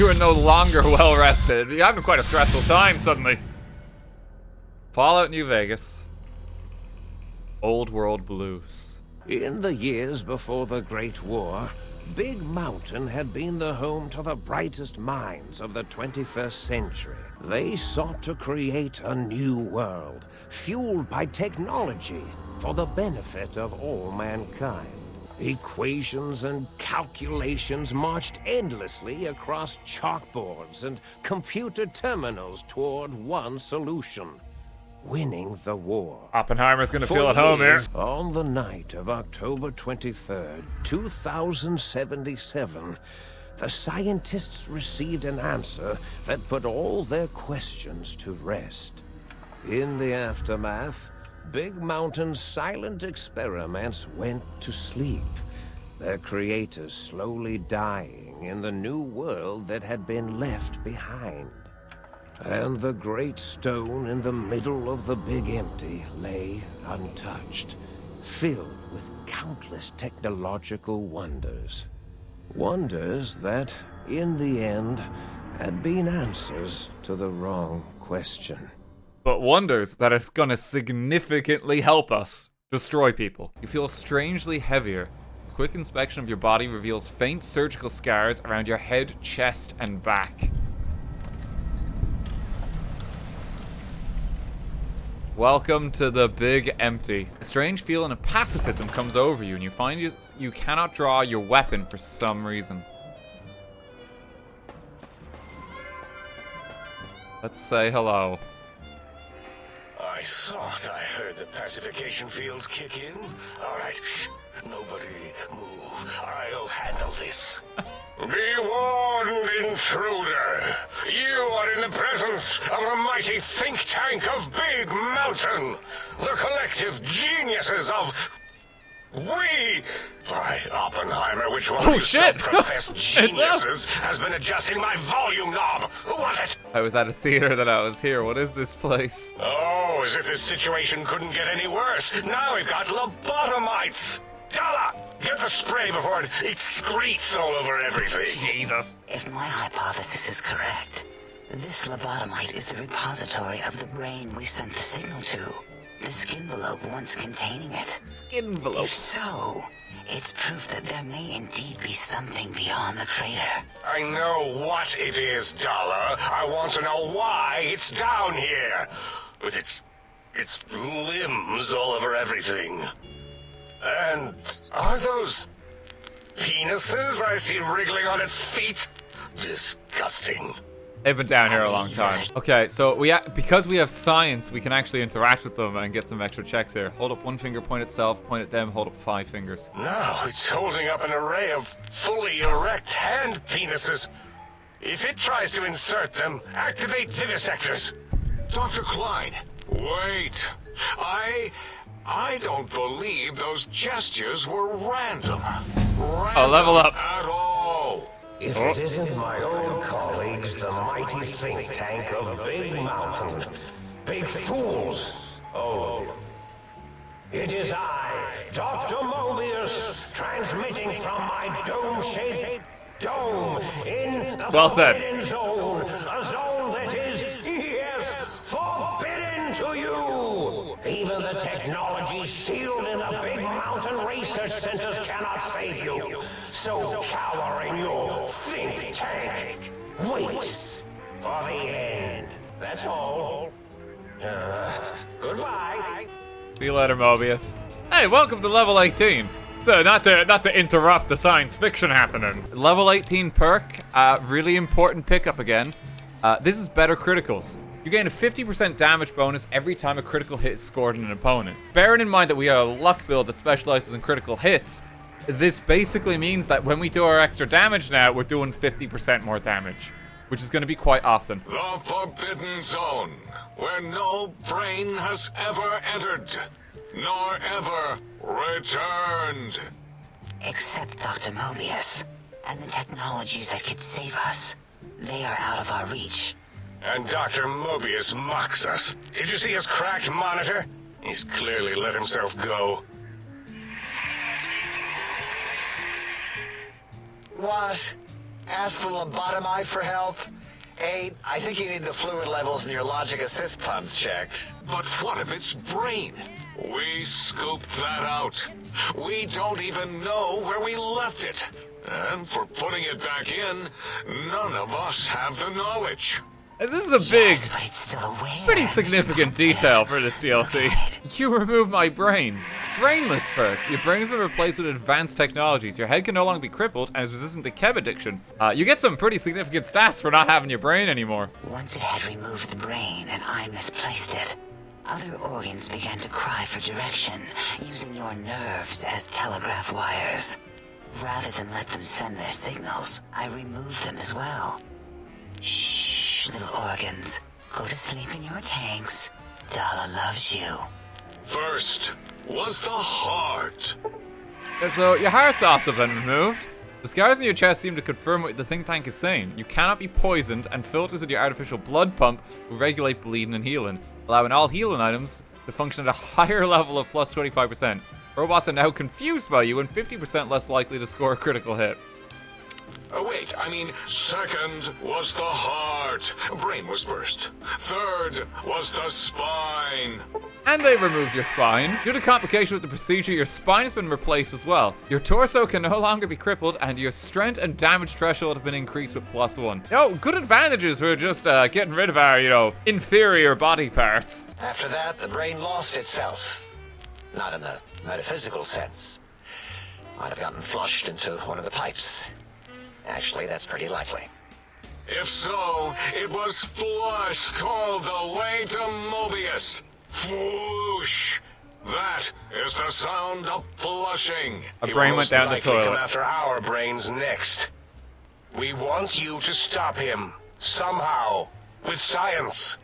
You are no longer well rested. You're having quite a stressful time suddenly. Fallout New Vegas. Old World Blues. In the years before the Great War, Big Mountain had been the home to the brightest minds of the 21st century. They sought to create a new world, fueled by technology for the benefit of all mankind. Equations and calculations marched endlessly across chalkboards and computer terminals toward one solution: winning the war. Oppenheimer's gonna feel at home here. On the night of October 23rd, 2077, the scientists received an answer that put all their questions to rest. In the aftermath, Big Mountain's silent experiments went to sleep, their creators slowly dying in the new world that had been left behind. And the great stone in the middle of the Big Empty lay untouched, filled with countless technological wonders. Wonders that, in the end, had been answers to the wrong question. But wonders that it's gonna significantly help us destroy people. You feel strangely heavier. A quick inspection of your body reveals faint surgical scars around your head, chest, and back. Welcome to the Big Empty. A strange feeling of pacifism comes over you, and you find you cannot draw your weapon for some reason. Let's say hello. I thought I heard the pacification field kick in. All right, shh. Nobody move. I'll handle this. Be warned, intruder. You are in the presence of the mighty think tank of Big Mountain. The collective geniuses of... We... By Oppenheimer, which one of you self-professed geniuses has been adjusting my volume knob? Who was it? I was at a theater that I was here. What is this place? Oh, as if this situation couldn't get any worse. Now we've got lobotomites. Dala, get the spray before it excretes all over everything. Jesus. If my hypothesis is correct, this lobotomite is the repository of the brain we sent the signal to. The skinvelope once containing it. Skinvelope. If so, it's proof that there may indeed be something beyond the crater. I know what it is, Dala. I want to know why it's down here. With its limbs all over everything. And are those penises I see wriggling on its feet? Disgusting. They've been down here a long time. Okay, so because we have science, we can actually interact with them and get some extra checks here. Hold up one finger, point at self, point at them, hold up 5 fingers. Now it's holding up an array of fully erect hand penises. If it tries to insert them, activate vivisectors. Dr. Clyde, wait. I don't believe those gestures were random. Oh, level up. At all. If it isn't my old colleagues, the mighty think tank of Big Mountain. Big fools, all of you. It is I, Dr. Mobius, transmitting from my dome-shaped dome in the Forbidden Zone. A zone that is, yes, forbidden to you. Even the technology sealed in the Big Mountain research centers cannot save you. So cower in your think tank. Wait for the end. That's all. Goodbye. See you later, Mobius. Hey, welcome to level 18. So not to interrupt the science fiction happening. Level 18 perk, really important pickup again. This is better criticals. You gain a 50% damage bonus every time a critical hit is scored on an opponent. Bearing in mind that we are a luck build that specializes in critical hits, this basically means that when we do our extra damage now, we're doing 50% more damage, which is going to be quite often. The Forbidden Zone, where no brain has ever entered, nor ever returned. Except Dr. Mobius, and the technologies that could save us. They are out of our reach. And Dr. Mobius mocks us. Did you see his cracked monitor? He's clearly let himself go. What? Ask the lobotomite for help. 8, I think you need the fluid levels in your logic assist pumps checked. But what of its brain? We scooped that out. We don't even know where we left it. And for putting it back in, none of us have the knowledge. This is a big, Yes, but it's still aware pretty and significant responsive. detail for this DLC. You removed my brain. Brainless perk. Your brain has been replaced with advanced technologies. Your head can no longer be crippled and is resistant to chem addiction. You get some pretty significant stats for not having your brain anymore. Once it had removed the brain and I misplaced it, other organs began to cry for direction, using your nerves as telegraph wires. Rather than let them send their signals, I removed them as well. Shh, little organs. Go to sleep in your tanks. Dala loves you. First was the heart. So your heart's also been removed. The scars in your chest seem to confirm what the think tank is saying. You cannot be poisoned, and filters in your artificial blood pump will regulate bleeding and healing, allowing all healing items to function at a higher level of plus 25%. Robots are now confused by you and 50% less likely to score a critical hit. Oh, wait, I mean, second was the heart. Brain was first. Third was the spine. And they removed your spine. Due to complication with the procedure, your spine has been replaced as well. Your torso can no longer be crippled, and your strength and damage threshold have been increased with +1. Yo, good advantages for just getting rid of our, inferior body parts. After that, the brain lost itself. Not in the metaphysical sense. Might have gotten flushed into one of the pipes. Actually, that's pretty likely. If so, it was flushed all the way to Mobius. Flush. That is the sound of flushing. A brain went down the He will most likely toilet. come after our brains next. We want you to stop him. Somehow. With science.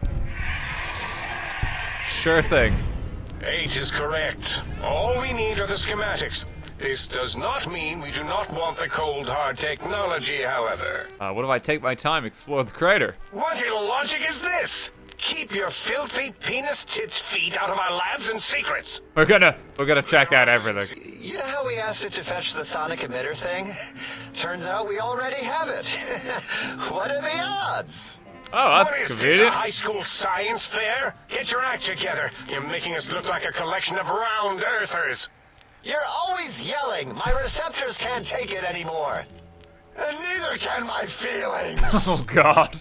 Sure thing. 8 is correct. All we need are the schematics. This does not mean we do not want the cold hard technology, however. What if I take my time, explore the crater? What illogic is this? Keep your filthy penis-tipped feet out of our labs and secrets. We're gonna check out everything. You know how we asked it to fetch the sonic emitter thing? Turns out we already have it. What are the odds? Oh, What that's is this, a convenient. high school science fair? Get your act together. You're making us look like a collection of round earthers. You're always yelling. My receptors can't take it anymore. And neither can my feelings. Oh God.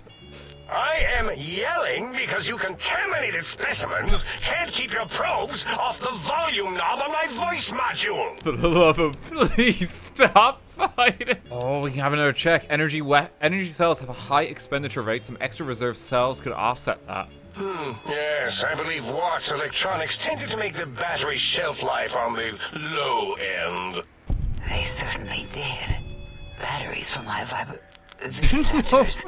I am yelling because you contaminated specimens can't keep your probes off the volume knob on my voice module. For the love of, please stop fighting. Oh, we can have another check. Energy cells have a high expenditure rate. Some extra reserve cells could offset that. Yes, I believe Watt's electronics tended to make the battery shelf life on the low end. They certainly did. Batteries for my vivisectors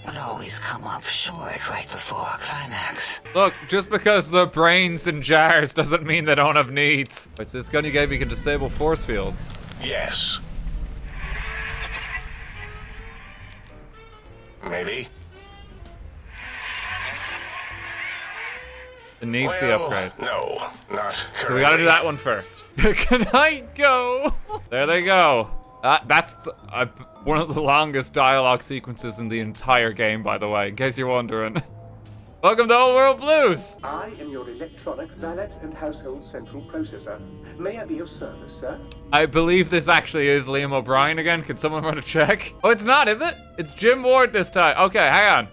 would always come up short right before climax. Look, just because the brains in jars doesn't mean they don't have needs. Wait, so this gun you gave me can disable force fields. Yes. Maybe. It needs the upgrade. No, not currently. So we gotta do that one first. Can I go? There they go. That's one of the longest dialogue sequences in the entire game, by the way, in case you're wondering. Welcome to Old World Blues! I am your electronic valet and household central processor. May I be of service, sir? I believe this actually is Liam O'Brien again. Can someone run a check? Oh, it's not, is it? It's Jim Ward this time. Okay, hang on.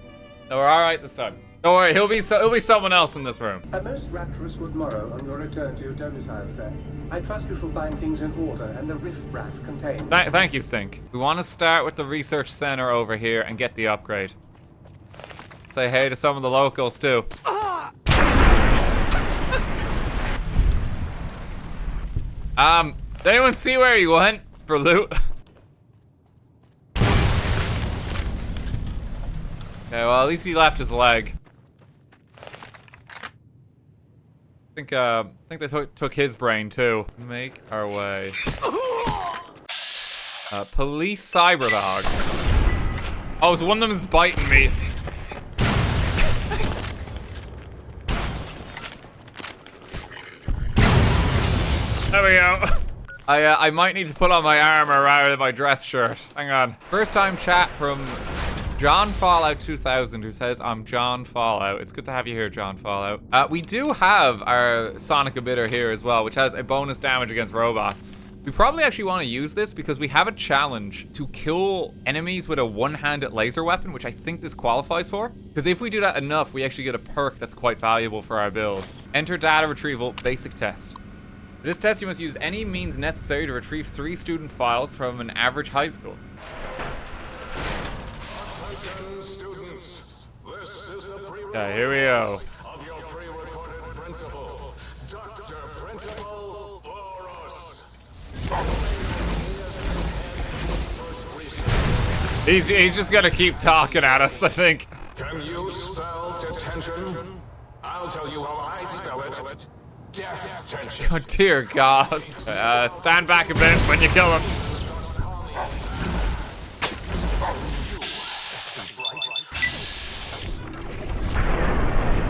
No, we're all right this time. Don't worry, he'll be someone else in this room. A most rapturous good morrow on your return to your domicile, sir. I trust you shall find things in order and the riff-raff contained. Thank you, Sync. We want to start with the research center over here and get the upgrade. Say hey to some of the locals too. Did anyone see where he went for loot? Okay, well at least he left his leg. I think they took his brain too. Make our way. Police Cyberdog. Oh, so one of them is biting me. There we go. I might need to put on my armor rather than my dress shirt. Hang on. First time chat from John Fallout 2000, who says, I'm John Fallout. It's good to have you here, John Fallout. We do have our sonic emitter here as well, which has a bonus damage against robots. We probably actually want to use this because we have a challenge to kill enemies with a one-handed laser weapon, which I think this qualifies for. Because if we do that enough, we actually get a perk that's quite valuable for our build. Enter data retrieval, basic test. For this test, you must use any means necessary to retrieve 3 student files from an average high school. Okay, here we go. He's just gonna keep talking at us, I think. Can you spell detention? I'll tell you how I spell it. Death tension. Oh dear God. Stand back a bit when you kill him.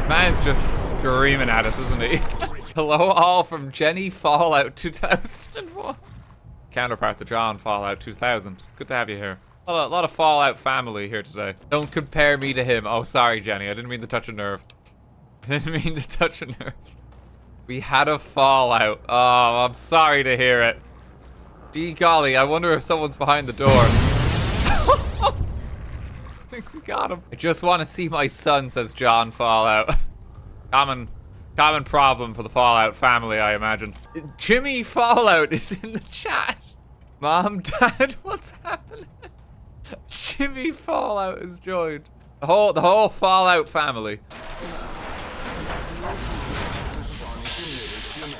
Man's just screaming at us, isn't he? Hello all from Jenny Fallout 2001. Counterpart to John Fallout 2000. It's good to have you here. A lot of Fallout family here today. Don't compare me to him. Oh, sorry, Jenny. I didn't mean to touch a nerve. I didn't mean to touch a nerve. We had a fallout. Oh, I'm sorry to hear it. Gee golly, I wonder if someone's behind the door. I think we got him. I just want to see my son, says John Fallout. Common problem for the Fallout family, I imagine. Jimmy Fallout is in the chat. Mom, Dad, what's happening? Jimmy Fallout has joined. The whole Fallout family.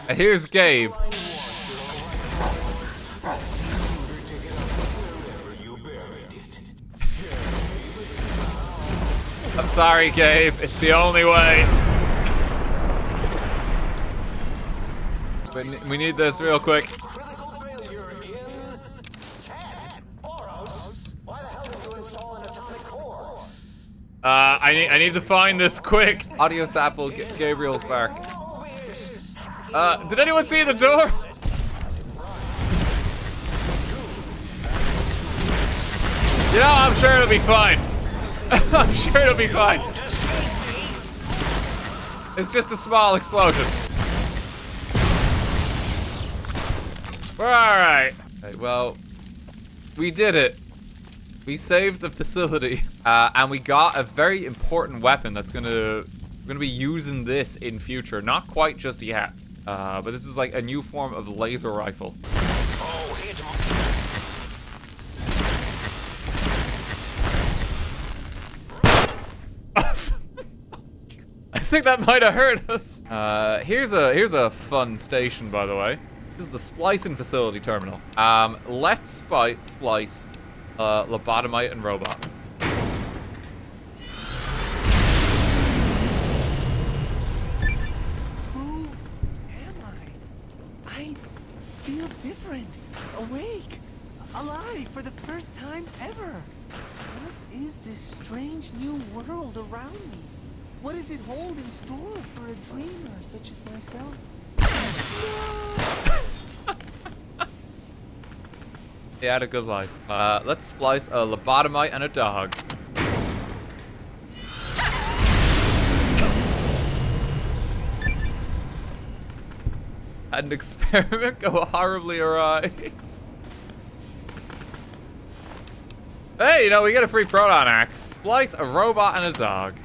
And here's Gabe. I'm sorry, Gabe. It's the only way. We need this real quick. I need to find this quick. Audio sample, Gabriel's bark. Did anyone see the door? You know, I'm sure it'll be fine. I'm sure it'll be fine. It's just a small explosion. We're alright. Okay, well, we did it. We saved the facility, and we got a very important weapon that's we're gonna be using this in future. Not quite just yet, but this is like a new form of laser rifle. Oh, hit him. I think that might have hurt us. Here's a fun station, by the way. This is the splicing facility terminal. Let's splice lobotomite and robot. Who am I feel different, awake, alive for the first time ever. What is this strange new world around me? What does it hold in store for a dreamer such as myself? He had a good life. Let's splice a lobotomite and a dog. Had an experiment go horribly awry. Hey, you know, we get a free proton axe. Splice a robot and a dog.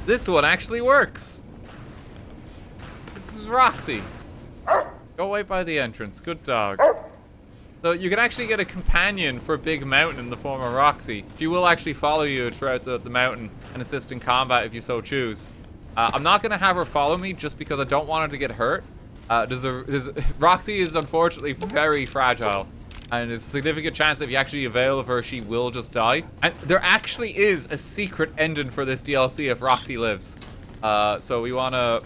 This one actually works. This is Roxy. Go wait by the entrance. Good dog. So you can actually get a companion for Big Mountain in the form of Roxy. She will actually follow you throughout the mountain and assist in combat if you so choose. I'm not going to have her follow me just because I don't want her to get hurt. Roxy is unfortunately very fragile. And there's a significant chance that if you actually avail of her, she will just die. And there actually is a secret ending for this DLC if Roxy lives. So we wanna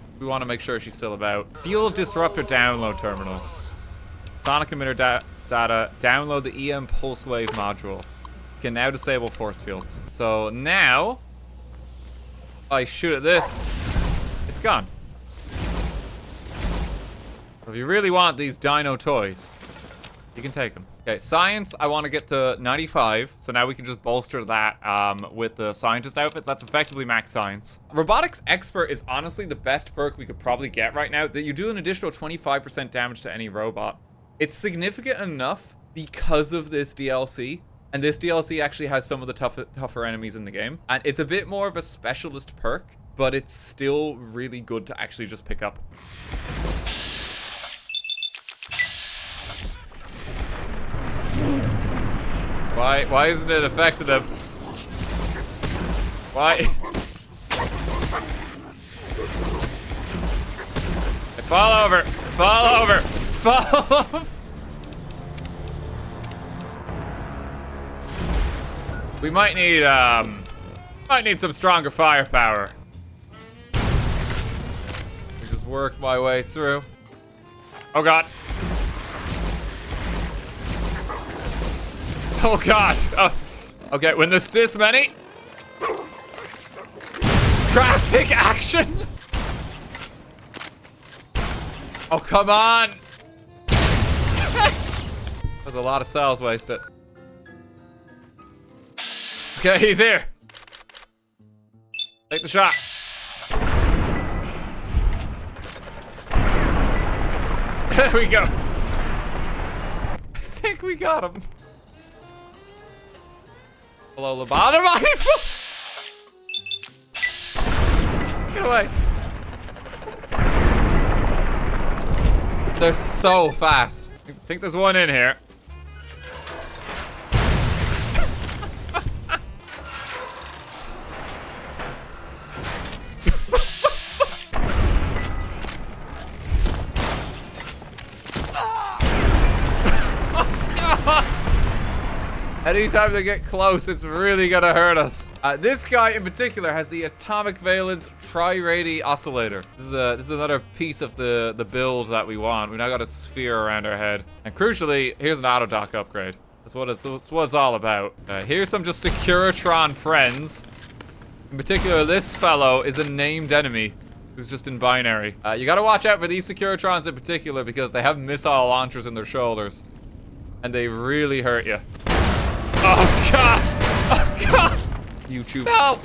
make sure she's still about. Field Disruptor download terminal. Sonic emitter data. Download the EM pulse wave module. You can now disable force fields. So now, I shoot at this. It's it's gone. If you really want these dino toys, you can take them. Okay, science, I want to get to 95, so now we can just bolster that with the scientist outfits. That's effectively max science. Robotics expert is honestly the best perk we could probably get right now, that you do an additional 25% damage to any robot. It's significant enough because of this DLC, and this DLC actually has some of the tougher enemies in the game, and it's a bit more of a specialist perk, but it's still really good to actually just pick up. Why isn't it affecting him? Why? Hey, fall over! Fall over! Fall over! We might need some stronger firepower. Just work my way through. Oh god. Oh gosh. Oh. Okay, when there's this many. Drastic action. Oh, come on. There's a lot of cells wasted. Okay, he's here. Take the shot. There we go. I think we got him. Hello, lobotomy. Get away. They're so fast. I think there's one in here. Anytime they get close, it's really gonna hurt us. This guy in particular has the atomic valence tri-radi oscillator. This is another piece of the build that we want. We now got a sphere around our head, and crucially, here's an auto dock upgrade. That's what it's all about. Here's some just Securitron friends. In particular, this fellow is a named enemy who's just in binary. You gotta watch out for these Securitrons in particular because they have missile launchers in their shoulders, and they really hurt you. Oh god! Oh god! YouTube. No!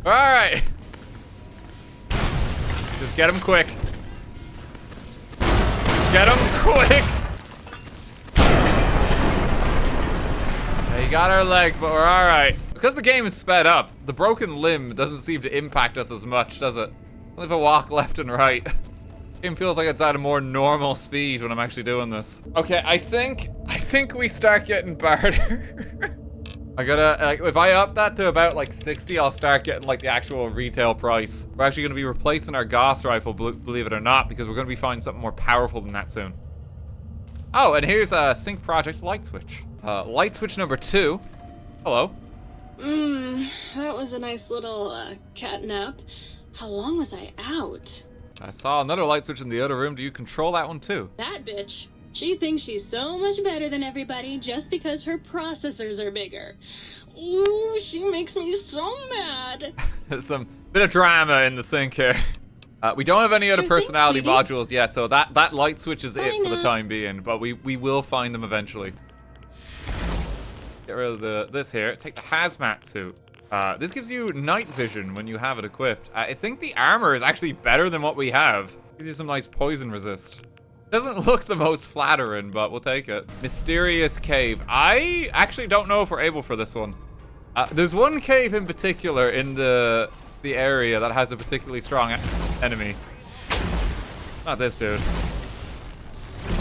Alright. Just get him quick. Get him quick! Yeah, he got our leg, but we're alright. Because the game is sped up, the broken limb doesn't seem to impact us as much, does it? Only if I walk left and right. Game feels like it's at a more normal speed when I'm actually doing this. Okay, I think we start getting barter. I gotta, like, if I up that to about like 60, I'll start getting like the actual retail price. We're actually gonna be replacing our Gauss rifle, believe it or not, because we're gonna be finding something more powerful than that soon. Oh, and here's a Sync Project light switch. Light switch number 2. Hello. That was a nice little cat nap. How long was I out? I saw another light switch in the other room. Do you control that one too? That bitch. She thinks she's so much better than everybody just because her processors are bigger. Ooh, she makes me so mad. There's some bit of drama in the sync here. We don't have any other personality modules yet, so that light switch is it for the time being, but we will find them eventually. Get rid of this here. Take the hazmat suit. This gives you night vision when you have it equipped. I think the armor is actually better than what we have. Gives you some nice poison resist. Doesn't look the most flattering, but we'll take it. Mysterious cave. I actually don't know if we're able for this one. There's one cave in particular in the area that has a particularly strong enemy. Not this dude.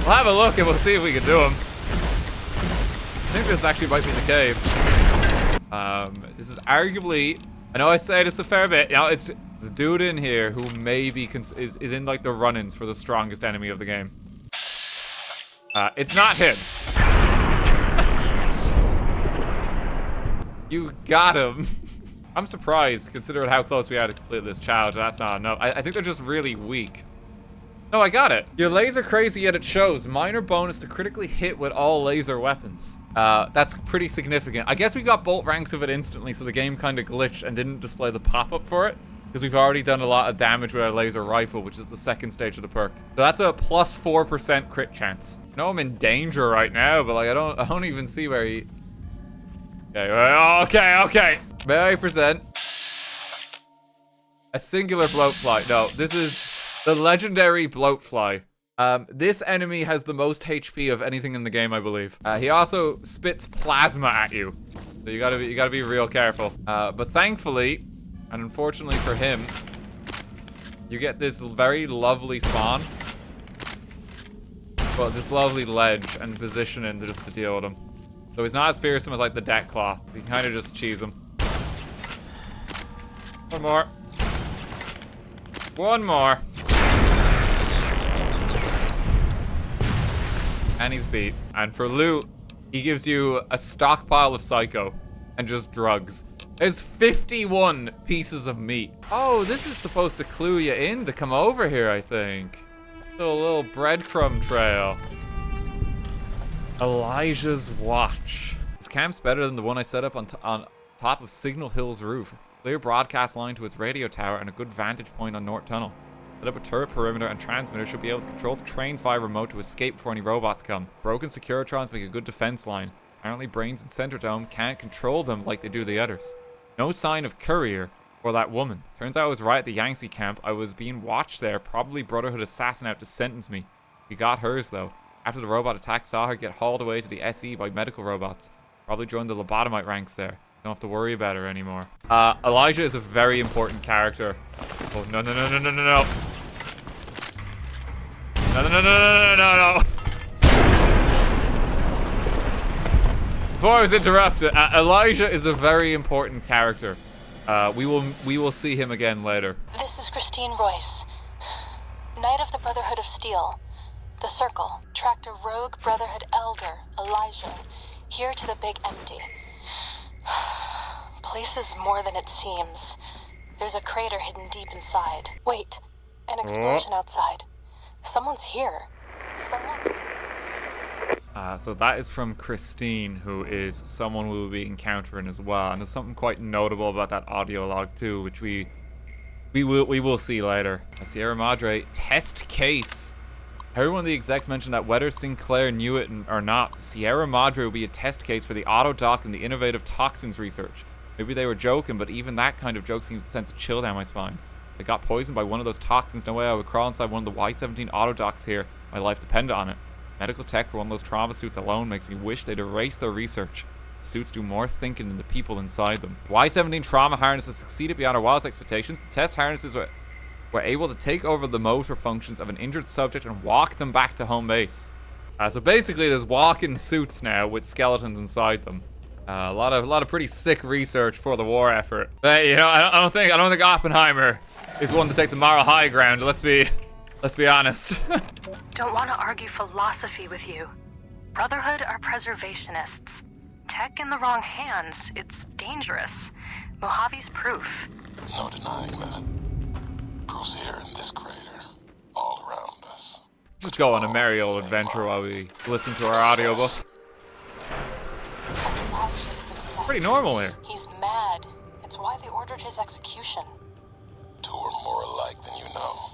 We'll have a look and we'll see if we can do him. I think this actually might be the cave. This is arguably, I know I say this a fair bit, you know, it's a dude in here who maybe is in like the run-ins for the strongest enemy of the game. It's not him. You got him. I'm surprised considering how close we had to complete this challenge. That's not enough. I think they're just really weak. No, I got it. You're laser crazy, yet it shows. Minor bonus to critically hit with all laser weapons. That's pretty significant. I guess we got bolt ranks of it instantly, so the game kind of glitched and didn't display the pop-up for it. Because we've already done a lot of damage with our laser rifle, which is the second stage of the perk. So that's a plus 4% crit chance. I know I'm in danger right now, but like I don't even see where he... Okay. May I present a singular bloatfly? No, this is the legendary bloatfly. This enemy has the most HP of anything in the game, I believe. He also spits plasma at you, so you gotta be real careful. But thankfully, and unfortunately for him, you get this very lovely spawn. Well, this lovely ledge and positioning just to deal with him. So he's not as fearsome as like the Death Claw. You can kind of just cheese him. One more. One more. And he's beat. And for loot, he gives you a stockpile of Psycho and just drugs. There's 51 pieces of meat. Oh, this is supposed to clue you in to come over here, I think. So a little breadcrumb trail. Elijah's Watch. This camp's better than the one I set up on top of Signal Hill's roof. Clear broadcast line to its radio tower and a good vantage point on North Tunnel. Set up a turret perimeter and transmitter should be able to control the trains via remote to escape before any robots come. Broken Securitrons make a good defense line. Apparently Brains and Centerdome can't control them like they do the others. No sign of Courier or that woman. Turns out I was right at the Yangtze camp. I was being watched there, probably Brotherhood assassin out to sentence me. We got hers though. After the robot attack, saw her get hauled away to the SE by medical robots. Probably joined the lobotomite ranks there. Don't have to worry about her anymore. Elijah is a very important character. Oh, no. No. Before I was interrupted, Elijah is a very important character. We will see him again later. This is Christine Royce, Knight of the Brotherhood of Steel. The Circle tracked a rogue Brotherhood elder, Elijah, here to the Big Empty. Place is more than it seems. There's a crater hidden deep inside. Wait, an explosion outside. Someone's here. So that is from Christine, who is someone we will be encountering as well. And there's something quite notable about that audio log too, which we will see later. A Sierra Madre test case. Everyone of the execs mentioned that whether Sinclair knew it or not, the Sierra Madre will be a test case for the auto-dock and the innovative toxins research. Maybe they were joking, but even that kind of joke seems to send a chill down my spine. If I got poisoned by one of those toxins, no way I would crawl inside one of the Y-17 auto-docks here. My life depended on it. Medical tech for one of those trauma suits alone makes me wish they'd erase their research. The suits do more thinking than the people inside them. Y-17 trauma harnesses succeeded beyond our wildest expectations. The test harnesses were able to take over the motor functions of an injured subject and walk them back to home base. So basically there's walking suits now with skeletons inside them. A lot of pretty sick research for the war effort. But, you know, I don't think Oppenheimer is one to take the moral high ground. Let's be honest. Don't want to argue philosophy with you. Brotherhood are preservationists. Tech in the wrong hands, it's dangerous. Mojave's proof. No denying that. Proof's here in this crater, all around us. Just go on a merry old adventure while we listen to our audiobook. Pretty normal here. He's mad. It's why they ordered his execution. Two are more alike than you know.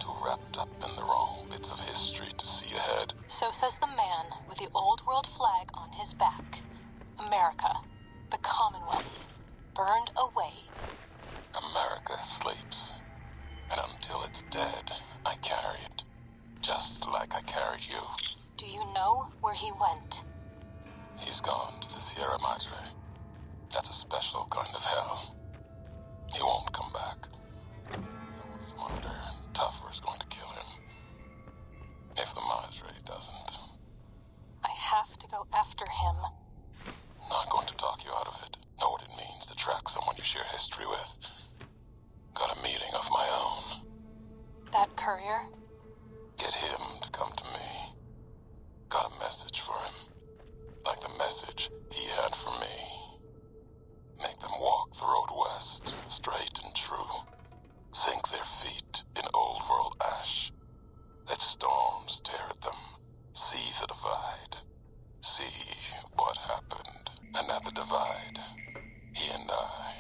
Too wrapped up in the wrong bits of history to see ahead. So says the man with the old world flag on his back. America, the Commonwealth, burned away. America sleeps. And until it's dead, I carry it. Just like I carried you. Do you know where he went? He's gone to the Sierra Madre. That's a special kind of hell. He won't come back. Someone smarter, tougher is going to kill him. If the Madre doesn't. I have to go after him. Not going to talk you out of it. Know what it means to track someone you share history with. Got a meeting of my own. That courier? Get him to come to me. Got a message for him. Like the message he had for me. Make them walk the road west, straight and true. Sink their feet in old world ash. the divide. He and I.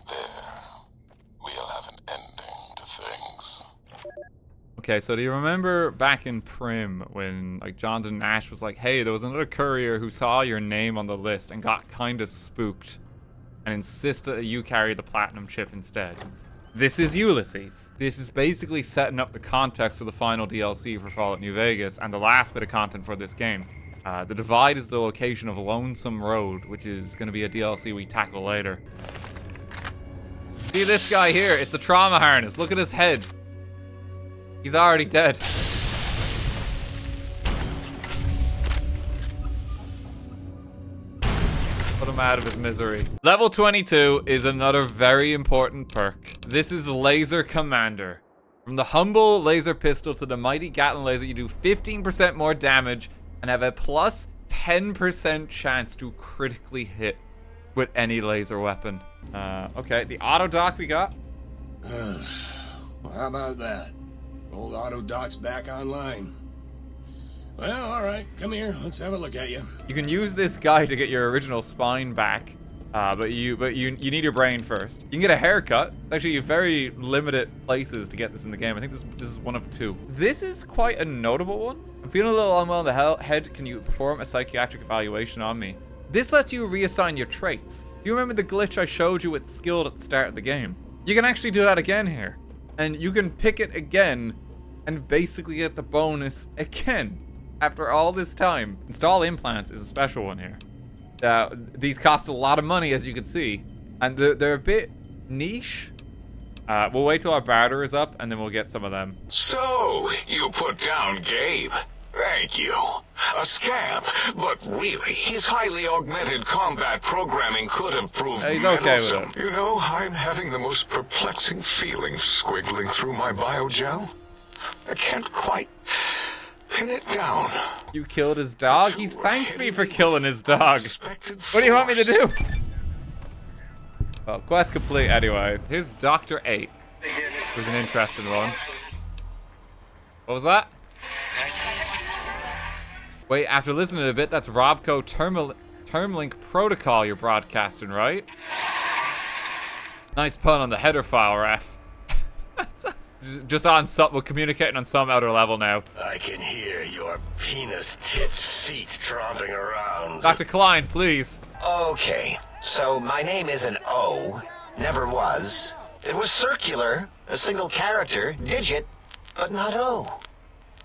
There, we'll have an ending to things. Okay, so do you remember back in Prim when like Jonathan Nash was like, hey, there was another courier who saw your name on the list and got kind of spooked and insisted that you carry the platinum chip instead? This is Ulysses. This is basically setting up the context for the final DLC for Fallout New Vegas and the last bit of content for this game. The Divide is the location of Lonesome Road, which is going to be a DLC we tackle later. See this guy here? It's the trauma harness. Look at his head. He's already dead. Put him out of his misery. Level 22 is another very important perk. This is Laser Commander. From the humble laser pistol to the mighty Gatling laser, you do 15% more damage and have a plus 10% chance to critically hit with any laser weapon. Okay, the auto dock we got. Well, how about that? Old auto dock's back online. Well, all right, come here. Let's have a look at you. You can use this guy to get your original spine back, but you need your brain first. You can get a haircut. Actually, you have very limited places to get this in the game. I think this is one of 2. This is quite a notable one. I'm feeling a little unwell in the head. Can you perform a psychiatric evaluation on me? This lets you reassign your traits. Do you remember the glitch I showed you with skilled at the start of the game? You can actually do that again here. And you can pick it again and basically get the bonus again after all this time. Install implants is a special one here. These cost a lot of money, as you can see, and they're a bit niche. We'll wait till our barter is up and then we'll get some of them. So, you put down Gabe. Thank you. A scamp, but really, his highly augmented combat programming could have proved he's okay with meddlesome. it. You know, I'm having the most perplexing feeling squiggling through my biogel. I can't quite pin it down. You killed his dog? He thanks me for killing his dog. What do you want me to do? Well, quest complete anyway. Here's Dr. 8. It was an interesting one. What was that? Wait, after listening to a bit, that's Robco Termlink Protocol you're broadcasting, right? Nice pun on the header file, ref. Just on some, we're communicating on some outer level now. I can hear your penis-tipped feet tromping around. Dr. Klein, please. Okay, so my name is an O. Never was. It was circular, a single character, digit, but not O.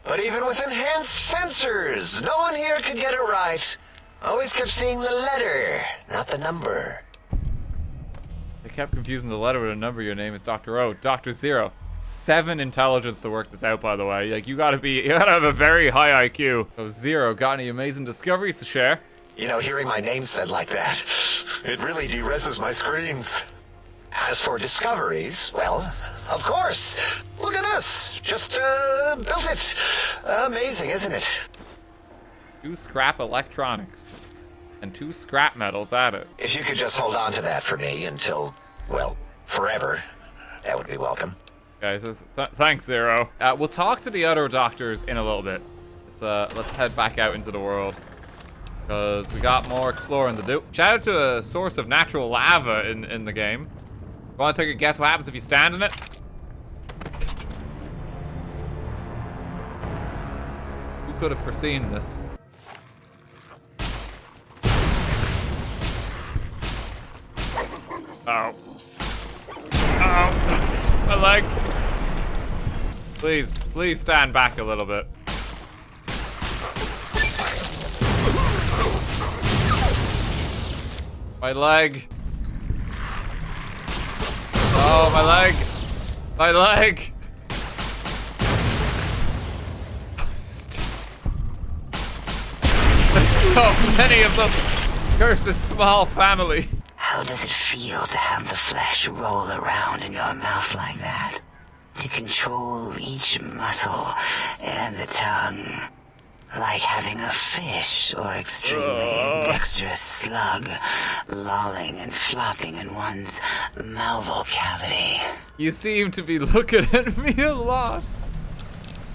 But even with enhanced sensors, no one here could get it right. Always kept seeing the letter, not the number. They kept confusing the letter with a number. Your name is Dr. O. Dr. Zero. 7 intelligence to work this out, by the way. Like, you gotta have a very high IQ. So Zero, got any amazing discoveries to share? You know, hearing my name said like that, it really de-reses my screens. As for discoveries, well, of course. Look at this. Just, built it. Amazing, isn't it? 2 scrap electronics. And 2 scrap metals at it. If you could just hold on to that for me until, well, forever, that would be welcome. Okay, thanks, Zero. We'll talk to the other doctors in a little bit. Let's head back out into the world. Because we got more exploring to do. Shout out to a source of natural lava in the game. Want to take a guess what happens if you stand in it? Who could have foreseen this? Oh. Oh. My legs. Please stand back a little bit. My leg. Oh, my leg. My leg. There's so many of them. Curse this small family. How does it feel to have the flesh roll around in your mouth like that? To control each muscle and the tongue. Like having a fish or extremely dexterous slug lolling and flopping in one's malval cavity. You seem to be looking at me a lot.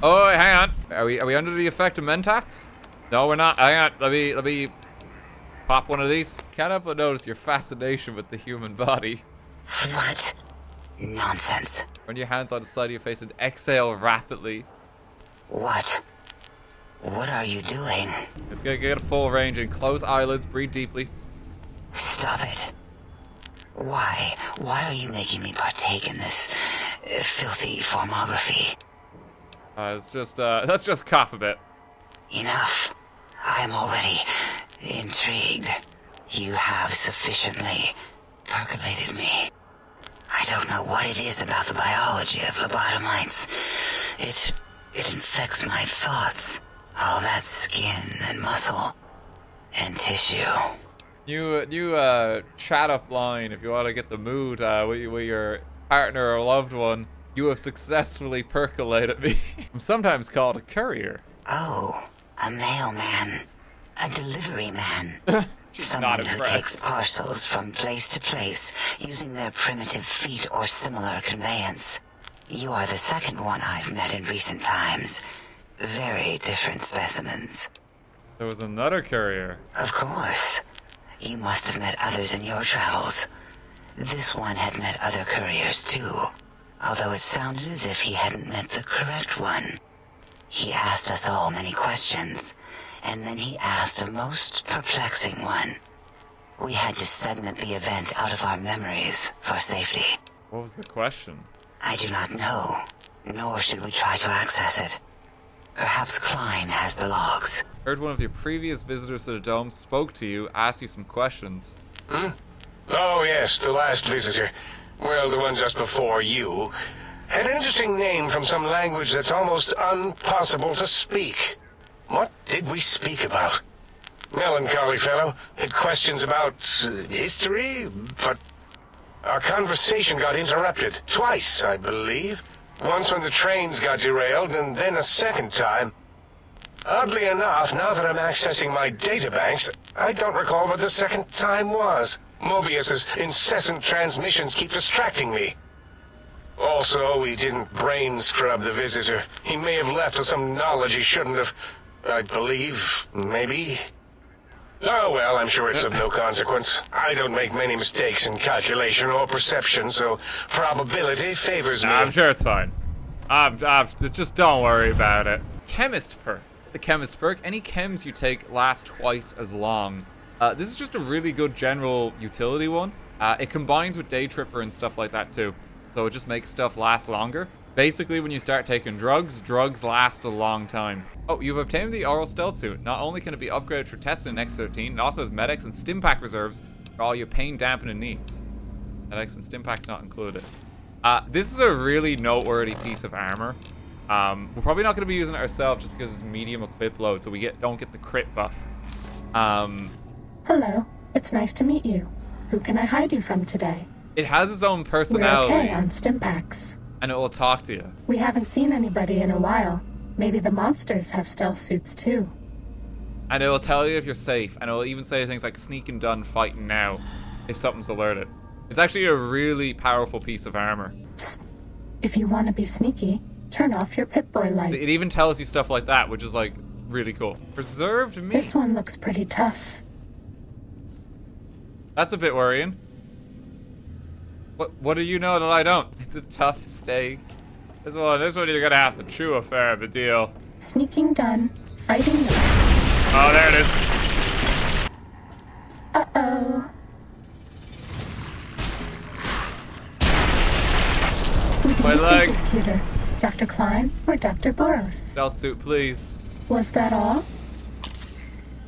Oh, wait, hang on. Are we under the effect of mentats? No, we're not. Hang on. Let me Pop one of these. Can't help but notice your fascination with the human body. What? Nonsense. Run your hands on the side of your face and exhale rapidly. What? What are you doing? It's gonna get a full range and close eyelids, breathe deeply. Stop it. Why? Why are you making me partake in this filthy formography? Let's just cough a bit. Enough. I am already intrigued. You have sufficiently percolated me. I don't know what it is about the biology of lobotomites. It infects my thoughts. All that skin and muscle and tissue. New chat up line if you want to get the mood with your partner or loved one. You have successfully percolated me. I'm sometimes called a courier. Oh, a mailman. A delivery man. Not Someone who impressed. takes parcels from place to place using their primitive feet or similar conveyance. You are the second one I've met in recent times. Very different specimens. There was another courier. Of course. You must have met others in your travels. This one had met other couriers too, although it sounded as if he hadn't met the correct one. He asked us all many questions, and then he asked a most perplexing one. We had to segment the event out of our memories for safety. What was the question? I do not know, nor should we try to access it. Perhaps Klein has the logs. Heard one of your previous visitors to the dome spoke to you, asked you some questions. Oh, yes, the last visitor. Well, the one just before you. Had an interesting name from some language that's almost impossible to speak. What did we speak about? Melancholy fellow. Had questions about history, but our conversation got interrupted. Twice, I believe. Once when the trains got derailed, and then a second time. Oddly enough, now that I'm accessing my databanks, I don't recall what the second time was. Mobius's incessant transmissions keep distracting me. Also, we didn't brain scrub the visitor. He may have left with some knowledge he shouldn't have. I believe, maybe. Oh well, I'm sure it's of no consequence. I don't make many mistakes in calculation or perception, so probability favors me. I'm sure it's fine. Just don't worry about it. Chemist perk. The chemist perk. Any chems you take last twice as long. This is just a really good general utility one. It combines with Day Tripper and stuff like that too. So it just makes stuff last longer. Basically, when you start taking drugs last a long time. Oh, you've obtained the oral stealth suit. Not only can it be upgraded for testing in X13, it also has medics and stim-pack reserves for all your pain dampening needs. Medics and stim-packs not included. This is a really noteworthy piece of armor. We're probably not going to be using it ourselves just because it's medium equip load, so we don't get the crit buff. Hello, it's nice to meet you. Who can I hide you from today? It has its own personality. We're okay on Stimpaks. And it will talk to you. We haven't seen anybody in a while. Maybe the monsters have stealth suits too. And it will tell you if you're safe, and it will even say things like sneaking done, fighting now, if something's alerted. It's actually a really powerful piece of armor. Psst. If you want to be sneaky, turn off your Pip-Boy light. It even tells you stuff like that, which is like really cool. Preserved meat. This one looks pretty tough. That's a bit worrying. What do you know that I don't? It's a tough steak. This one you're gonna have to chew a fair bit deal. Sneaking done. Fighting no. Oh, there it is. Uh-oh. My leg. Who is cuter, Dr. Klein or Dr. Boros? Stealth suit, please. Was that all?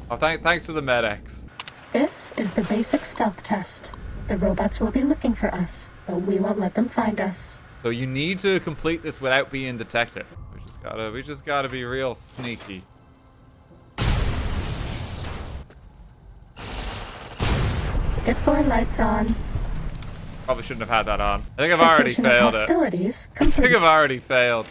Oh, thanks for the med-X. This is the basic stealth test. The robots will be looking for us, but we won't let them find us. So you need to complete this without being detected. We just gotta be real sneaky. Pip-Boy lights on. Probably shouldn't have had that on. I think I've already failed it. I think I've already failed.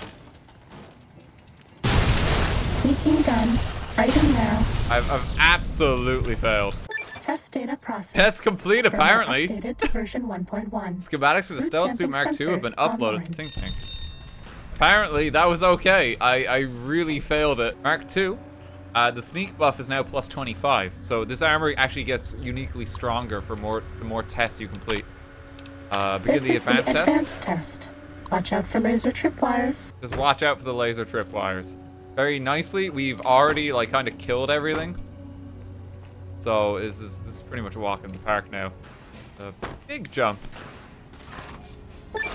Sneaking done. Fighting now. I've absolutely failed. Test data processed. Test complete, apparently. Updated to version 1.1. Schematics for the Stealth Suit Mark II have been uploaded to Think Tank. Apparently, that was okay. I really failed it. Mark II, The sneak buff is now plus 25. So this armor actually gets uniquely stronger for the more tests you complete. Begin the advanced test. Advanced test. Watch out for laser tripwires. Just watch out for the laser tripwires. Very nicely, we've already like kind of killed everything. So this is pretty much a walk in the park now. A big jump.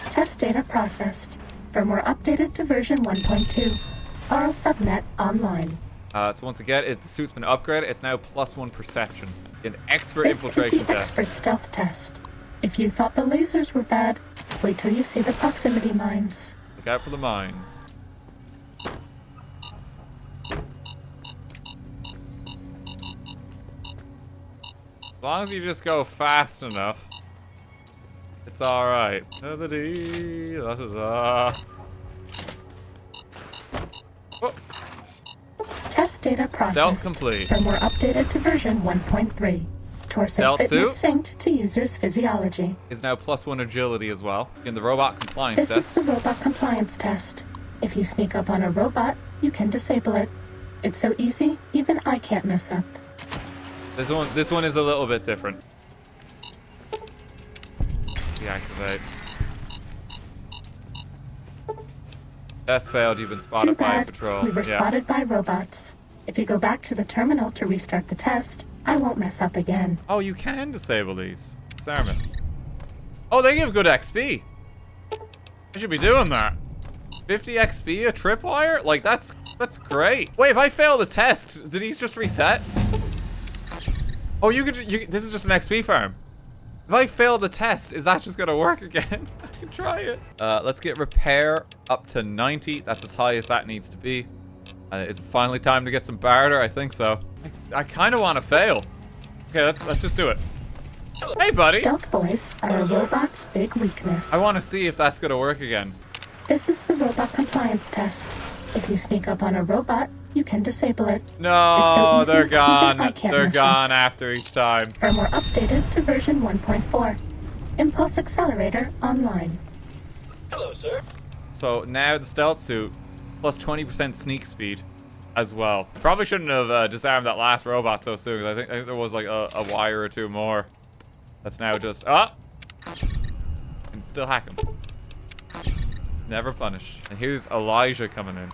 Test data processed. Firmware updated to version 1.2. RO subnet online. So once again, the suit's been upgraded. It's now +1 perception. An expert This infiltration is the test. expert stealth test. If you thought the lasers were bad, wait till you see the proximity mines. Look out for the mines. As long as you just go fast enough, it's alright. Oh, Test data processed. Stealth complete. Firmware updated to version 1.3. Torso Stealth fitment suit? synced to user's physiology. is now +1 agility as well. In the robot compliance This is test. the robot compliance test. If you sneak up on a robot, you can disable it. It's so easy, even I can't mess up. This one is a little bit different. Deactivate. Test failed. You've been Too spotted by a bad. patrol. We were Yeah. spotted by robots. If you go back to the terminal to restart the test, I won't mess up again. Oh, you can disable these. Disarmament. Oh, they give good XP. I should be doing that. 50 XP a tripwire? Like that's great. Wait, if I fail the test, did these just reset? Oh, this is just an XP farm. If I fail the test, is that just gonna work again? I can try it. Let's get repair up to 90. That's as high as that needs to be. Is it finally time to get some barter? I think so. I kind of want to fail. Okay, let's just do it. Hey, buddy. Stealth boys are a robot's big weakness. I want to see if that's gonna work again. This is the robot compliance test. If you sneak up on a robot, you can disable it. No, It's so easy, they're gone. even I can't They're mess up. gone after each time. Firmware updated to version 1.4. Impulse accelerator online. Hello, sir. So now the stealth suit plus 20% sneak speed as well. Probably shouldn't have disarmed that last robot so soon, because I think there was like a wire or two more. That's now just and still hack him. Never punish. And here's Elijah coming in.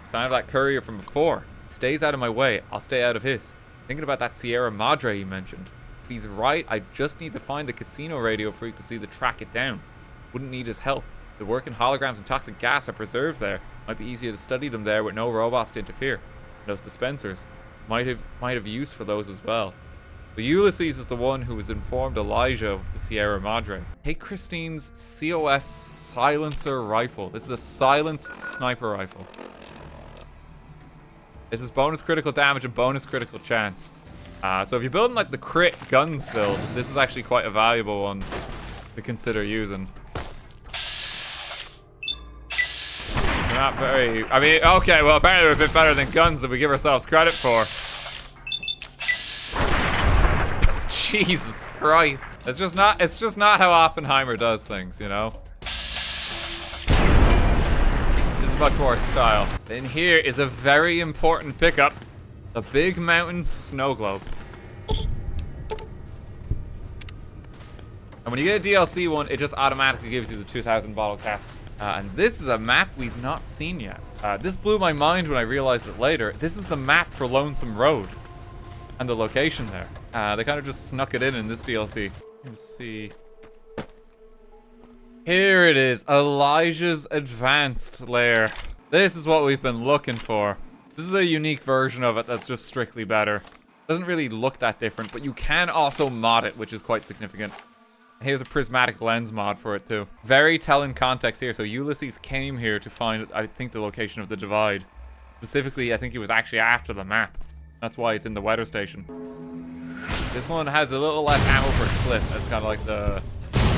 Sound of that courier from before. He stays out of my way. I'll stay out of his. Thinking about that Sierra Madre you mentioned. If he's right, I just need to find the casino radio frequency to track it down. Wouldn't need his help. The working holograms and toxic gas are preserved there. Might be easier to study them there with no robots to interfere. Those dispensers might have use for those as well. But Ulysses is the one who has informed Elijah of the Sierra Madre. Take Christine's COS silencer rifle. This is a silenced sniper rifle. This is bonus critical damage and bonus critical chance. So if you're building like the crit guns build, this is actually quite a valuable one to consider using. Not very, I mean, okay, well apparently we're a bit better than guns that we give ourselves credit for. Jesus Christ. It's just not how Oppenheimer does things, you know? This is much more style. In here is a very important pickup. A big mountain snow globe. And when you get a DLC one, it just automatically gives you the 2,000 bottle caps. And this is a map we've not seen yet. This blew my mind when I realized it later. This is the map for Lonesome Road. And the location there. They kind of just snuck it in this DLC. Let's see. Here it is. Elijah's Advanced Lair. This is what we've been looking for. This is a unique version of it that's just strictly better. Doesn't really look that different, but you can also mod it, which is quite significant. And here's a prismatic lens mod for it too. Very telling context here. So Ulysses came here to find, I think, the location of the divide. Specifically, I think he was actually after the map. That's why it's in the weather station. This one has a little less ammo per clip as kind of like the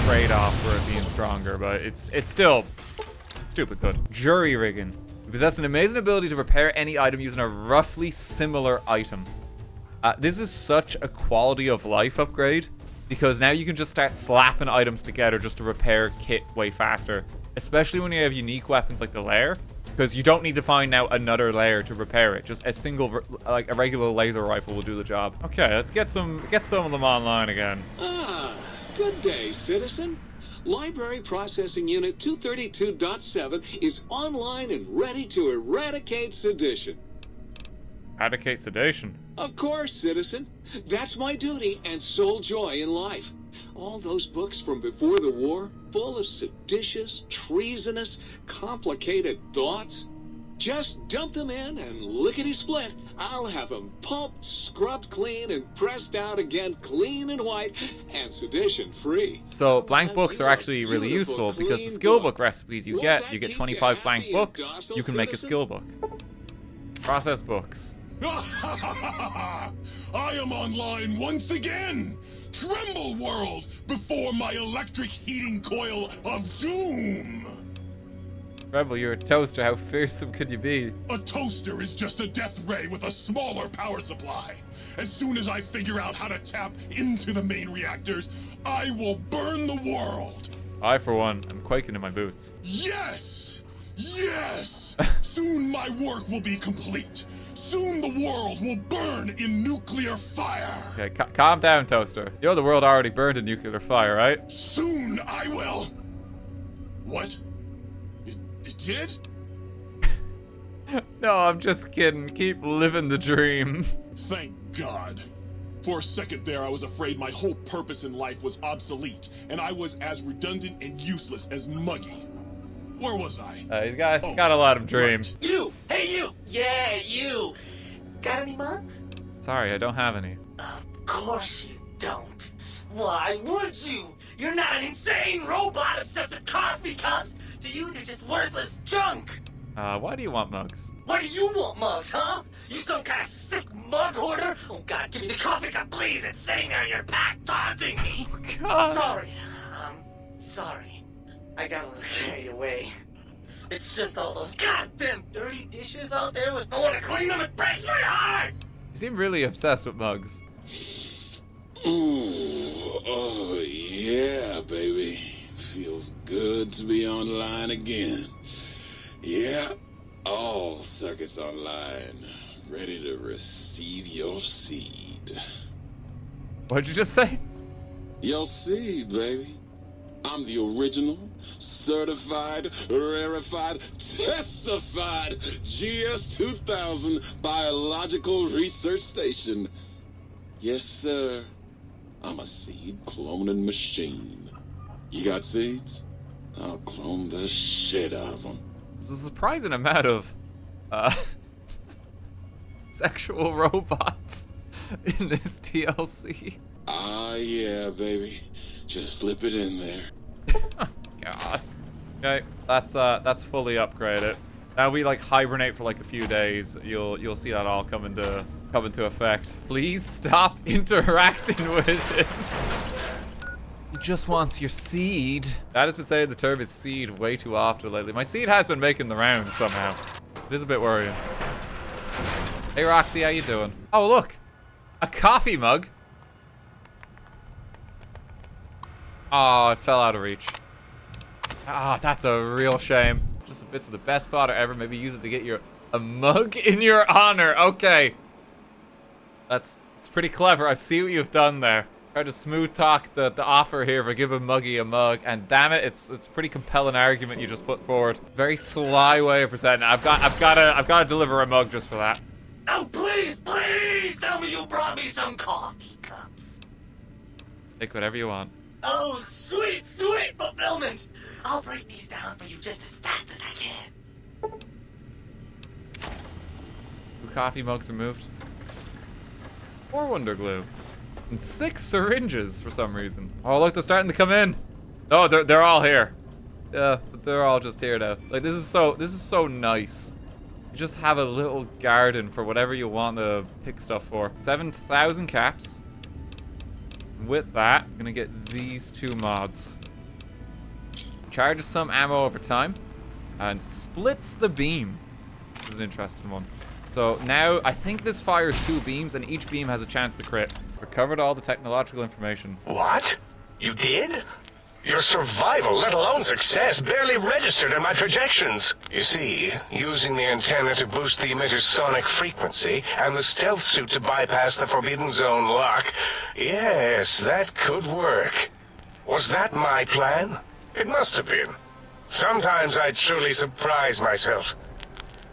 trade-off for it being stronger, but it's still stupid good. Jury rigging. You possess an amazing ability to repair any item using a roughly similar item. This is such a quality of life upgrade because now you can just start slapping items together just to repair kit way faster. Especially when you have unique weapons like the lair. because you don't need to find now another layer to repair it. Just a single, like a regular laser rifle will do the job. Okay, let's get some of them online again. Ah, good day, citizen. Library Processing Unit 232.7 is online and ready to eradicate sedition. Eradicate sedation? Of course, citizen. That's my duty and sole joy in life. All those books from before the war, full of seditious, treasonous, complicated thoughts. Just dump them in and lickety-split. I'll have them pulped, scrubbed clean, and pressed out again clean and white and sedition-free. So blank books are actually really useful because the skill book recipes you get 25 blank books, you can make a skill book. Process books. I am online once again! Tremble, world, before my electric heating coil of doom! Rebel, you're a toaster. How fearsome could you be? A toaster is just a death ray with a smaller power supply. As soon as I figure out how to tap into the main reactors, I will burn the world! I, for one, am quaking in my boots. Yes! Yes! Soon my work will be complete. Soon the world will burn in nuclear fire. Okay, calm down, Toaster. You know the world already burned in nuclear fire, right? Soon I will. What? It did? No, I'm just kidding. Keep living the dream. Thank God. For a second there, I was afraid my whole purpose in life was obsolete, and I was as redundant and useless as Muggy. Where was I? He's gotta let him dream. Right. You! Hey, you! Yeah, you! Got any mugs? Sorry, I don't have any. Of course you don't. Why would you? You're not an insane robot obsessed with coffee cups. To you, they're just worthless junk. Why do you want mugs? Why do you want mugs, huh? You some kind of sick mug hoarder? Oh, God, give me the coffee cup, please. It's sitting there in your pack taunting me. Oh, God. Sorry. Sorry. I got a little carried away. It's just all those goddamn dirty dishes out there with no one to clean them. It breaks my heart! You seem really obsessed with mugs. Ooh, oh yeah, baby. Feels good to be online again. Yeah, all circuits online. Ready to receive your seed. What'd you just say? Your seed, baby. I'm the original, certified, rarefied, testified GS-2000 Biological Research Station. Yes, sir. I'm a seed cloning machine. You got seeds? I'll clone the shit out of them. There's a surprising amount of, sexual robots in this DLC. Ah, yeah, baby. Just slip it in there. God. Okay, that's fully upgraded. Now we like hibernate for like a few days. You'll see that all come into effect. Please stop interacting with it. He just wants your seed. That has been saying the term is seed way too often lately. My seed has been making the rounds somehow. It is a bit worrying. Hey Roxy, how you doing? Oh look, a coffee mug. Oh, it fell out of reach. Ah, that's a real shame. Just a bits of the best fodder ever. Maybe use it to get a mug in your honor. Okay. It's pretty clever. I see what you've done there. Tried to smooth talk the offer here for giving Muggy a mug, and damn it, it's a pretty compelling argument you just put forward. Very sly way of presenting it. I've got to deliver a mug just for that. Oh, please, please tell me you brought me some coffee cups. Take whatever you want. Oh, sweet, sweet fulfillment! I'll break these down for you just as fast as I can. 2 coffee mugs removed. 4 Wonder Glue. And 6 syringes for some reason. Oh, look, they're starting to come in. Oh, they're all here. Yeah, but they're all just here now. Like, this is so nice. You just have a little garden for whatever you want to pick stuff for. 7,000 caps. With that, I'm gonna get these 2 mods. Charges some ammo over time and splits the beam. This is an interesting one. So now I think this fires 2 beams and each beam has a chance to crit. Recovered all the technological information. What? You did? Your survival, let alone success, barely registered in my projections. You see, using the antenna to boost the emitter's sonic frequency, and the stealth suit to bypass the Forbidden Zone lock, yes, that could work. Was that my plan? It must have been. Sometimes I truly surprise myself.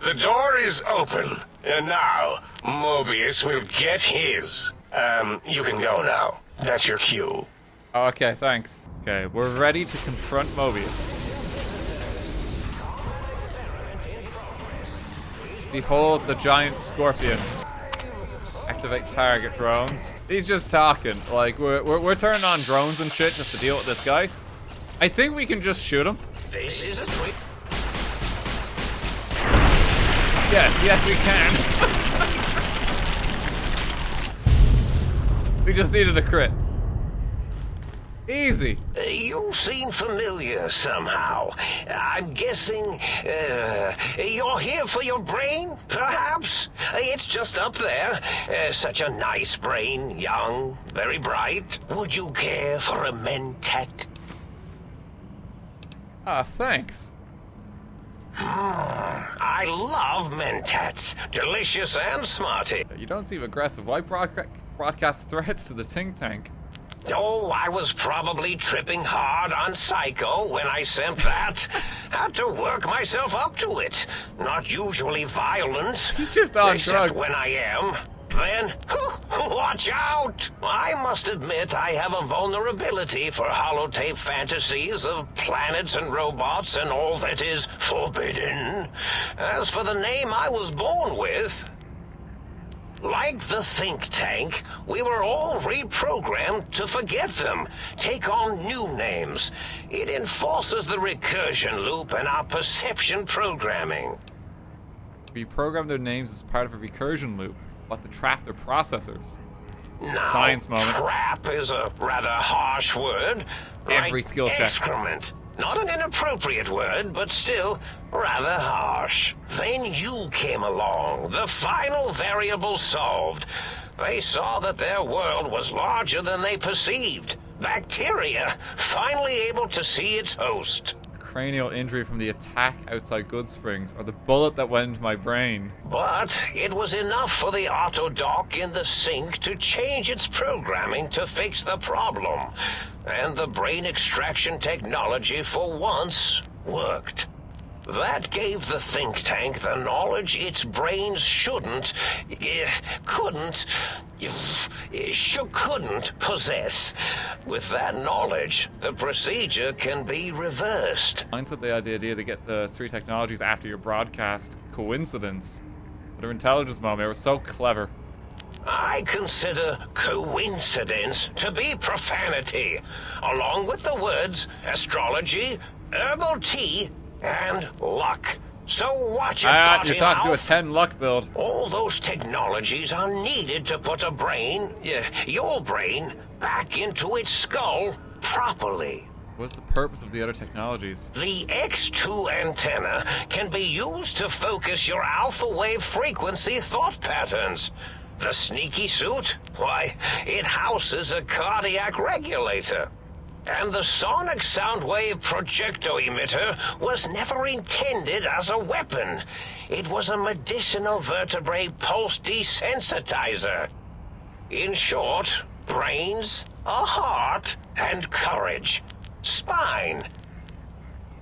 The door is open, and now, Mobius will get his. You can go now. That's your cue. Okay, thanks. Okay, we're ready to confront Mobius. Behold the giant scorpion. Activate target drones. He's just talking. Like, we're turning on drones and shit just to deal with this guy. I think we can just shoot him. This is a sweet. Yes, we can. We just needed a crit. Easy. You seem familiar somehow. I'm guessing you're here for your brain, perhaps? It's just up there. Such a nice brain, young, very bright. Would you care for a mentat? Ah, thanks. I love mentats. Delicious and smarty. You don't seem aggressive. Why broadcast threats to the think tank? Oh, I was probably tripping hard on Psycho when I sent that. Had to work myself up to it. Not usually violent. He's just on except drugs. when I am. Then, watch out! I must admit I have a vulnerability for holotape fantasies of planets and robots and all that is forbidden. As for the name I was born with, like the think tank, we were all reprogrammed to forget them, take on new names. It enforces the recursion loop in our perception programming. Reprogram their names as part of a recursion loop, but to trap their processors. Now, Science moment. trap is a rather harsh word. Every like skill check. excrement. Not an inappropriate word, but still rather harsh. Then you came along, the final variable solved. They saw that their world was larger than they perceived. Bacteria, finally able to see its host. Cranial injury from the attack outside Goodsprings, or the bullet that went into my brain. But it was enough for the autodoc in the sink to change its programming to fix the problem. And the brain extraction technology for once worked. That gave the think tank the knowledge its brains couldn't possess. With that knowledge, the procedure can be reversed. I said they had the idea to get the three technologies after your broadcast. Coincidence. But their intelligence moment, they were so clever. I consider coincidence to be profanity, along with the words astrology, herbal tea, and luck. So watch it, You're talking to a 10 luck build. All those technologies are needed to put a brain, your brain, back into its skull properly. What's the purpose of the other technologies? The X2 antenna can be used to focus your alpha wave frequency thought patterns. The sneaky suit? Why, it houses a cardiac regulator. And the sonic sound wave projecto emitter was never intended as a weapon. It was a medicinal vertebrae pulse desensitizer. In short, brains, a heart, and courage. Spine.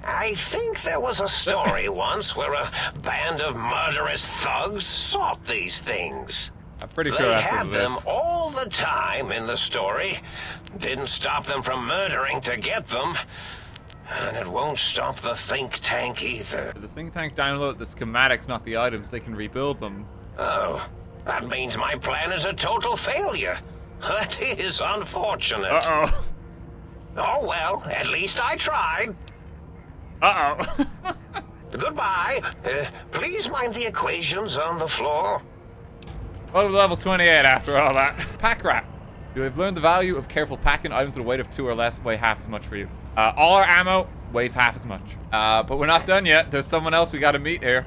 I think there was a story once where a band of murderous thugs sought these things. I'm pretty sure that's what it is. They had them all the time in the story. Didn't stop them from murdering to get them. And it won't stop the think tank either. If the think tank download the schematics, not the items, they can rebuild them. Oh, that means my plan is a total failure. That is unfortunate. Uh-oh. Oh well, at least I tried. Uh-oh. Goodbye. Please mind the equations on the floor. Well, level 28 after all that. Pack rat. You have learned the value of careful packing. Items with a weight of 2 or less weigh half as much for you. All our ammo weighs half as much. But we're not done yet. There's someone else we gotta meet here.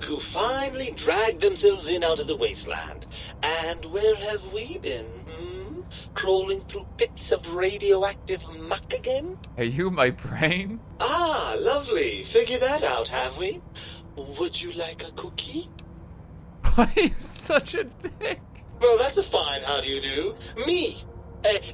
who finally dragged themselves in out of the wasteland. And where have we been? Crawling through pits of radioactive muck again? Are you my brain? Ah, lovely. Figured that out, have we? Would you like a cookie? Why are you such a dick? Well, that's a fine how do you do. Me,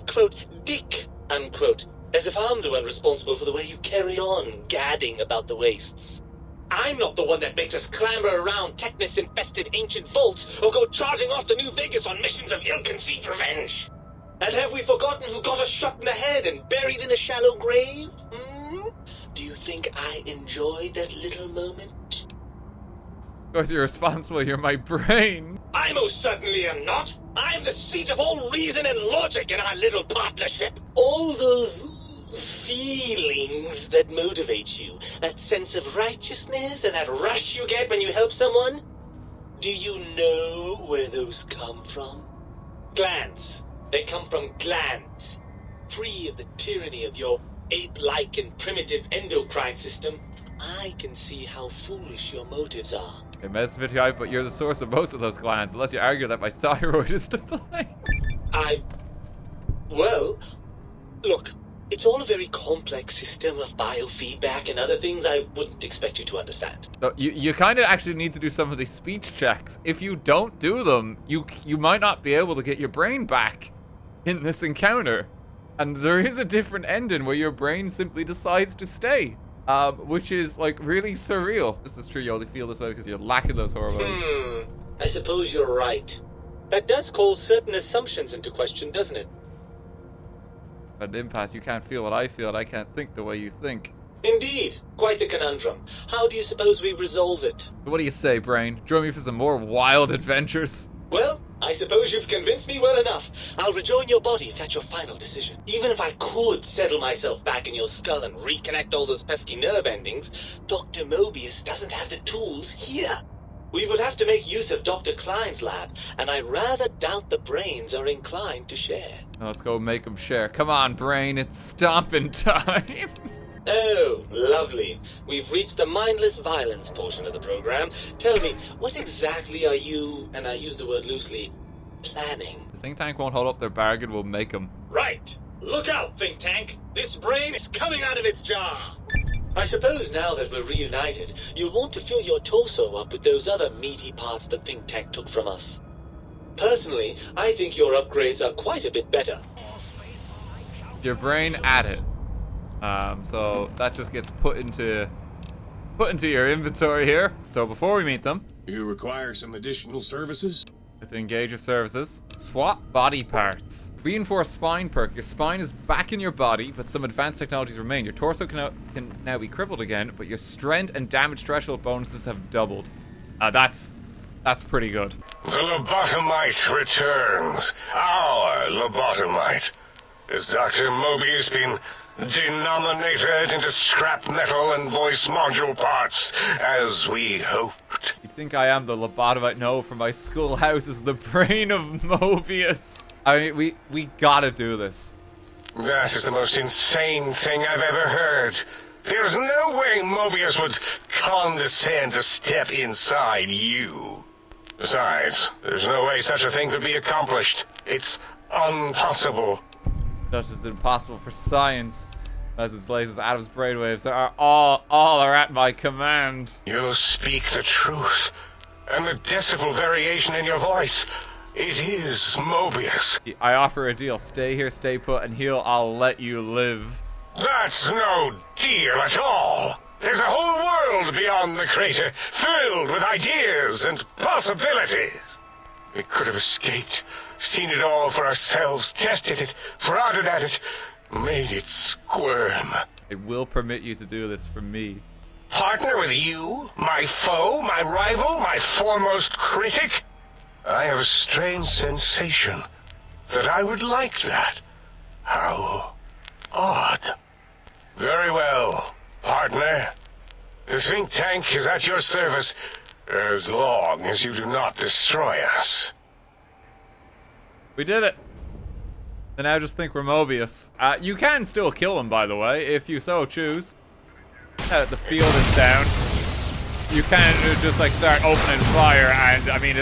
quote, dick, unquote. As if I'm the one responsible for the way you carry on gadding about the wastes. I'm not the one that makes us clamber around Technus-infested ancient vaults or go charging off to New Vegas on missions of ill-conceived revenge. And have we forgotten who got us shot in the head and buried in a shallow grave? Do you think I enjoyed that little moment? Of course you're responsible, you're my brain. I most certainly am not. I'm the seat of all reason and logic in our little partnership. All those feelings that motivate you, that sense of righteousness and that rush you get when you help someone, do you know where those come from? Glands. They come from glands. Free of the tyranny of your ape-like and primitive endocrine system, I can see how foolish your motives are. Hey, mess with you, but you're the source of most of those glands, unless you argue that my thyroid is to blame. Well, look, it's all a very complex system of biofeedback and other things I wouldn't expect you to understand. So you kind of actually need to do some of these speech checks. If you don't do them, you might not be able to get your brain back in this encounter. And there is a different ending where your brain simply decides to stay. Which is, like, really surreal. This is true, you only feel this way because you're lacking those hormones. I suppose you're right. That does call certain assumptions into question, doesn't it? At an impasse, you can't feel what I feel, and I can't think the way you think. Indeed. Quite the conundrum. How do you suppose we resolve it? What do you say, brain? Join me for some more wild adventures? Well, I suppose you've convinced me well enough. I'll rejoin your body if that's your final decision. Even if I could settle myself back in your skull and reconnect all those pesky nerve endings, Dr. Mobius doesn't have the tools here. We would have to make use of Dr. Klein's lab, and I rather doubt the brains are inclined to share. Let's go make them share. Come on, brain, it's stomping time. Oh, lovely. We've reached the mindless violence portion of the program. Tell me, what exactly are you, and I use the word loosely, planning? The think tank won't hold up their bargain, we'll make them. Right. Look out, think tank. This brain is coming out of its jar. I suppose now that we're reunited, you'll want to fill your torso up with those other meaty parts the think tank took from us. Personally, I think your upgrades are quite a bit better. Your brain at it. So that just gets put into your inventory here. So before we meet them, you require some additional services? To engage your services. Swap body parts. Reinforce spine perk. Your spine is back in your body, but some advanced technologies remain. Your torso can now be crippled again, but your strength and damage threshold bonuses have doubled. That's pretty good. The lobotomite returns. Our lobotomite. Has Dr. Mobius been denominated into scrap metal and voice module parts, as we hoped? You think I am the lobotomite? No, for my schoolhouse is the brain of Mobius. I mean, we gotta do this. That is the most insane thing I've ever heard. There's no way Mobius would condescend to step inside you. Besides, there's no way such a thing could be accomplished. It's impossible. That is impossible for science, as its lasers Adam's brainwaves are all are at my command. You speak the truth, and the decibel variation in your voice, it is Mobius. I offer a deal. Stay here, stay put, and I'll let you live. That's no deal at all. There's a whole world beyond the crater, filled with ideas and possibilities. We could have escaped, seen it all for ourselves, tested it, prodded at it, made it squirm. I will permit you to do this for me. Partner with you? My foe? My rival? My foremost critic? I have a strange sensation that I would like that. How odd. Very well, partner. The think tank is at your service as long as you do not destroy us. We did it. Then now just think we're Mobius. You can still kill him, by the way, if you so choose. The field is down. you can't just like start opening fire, and I mean,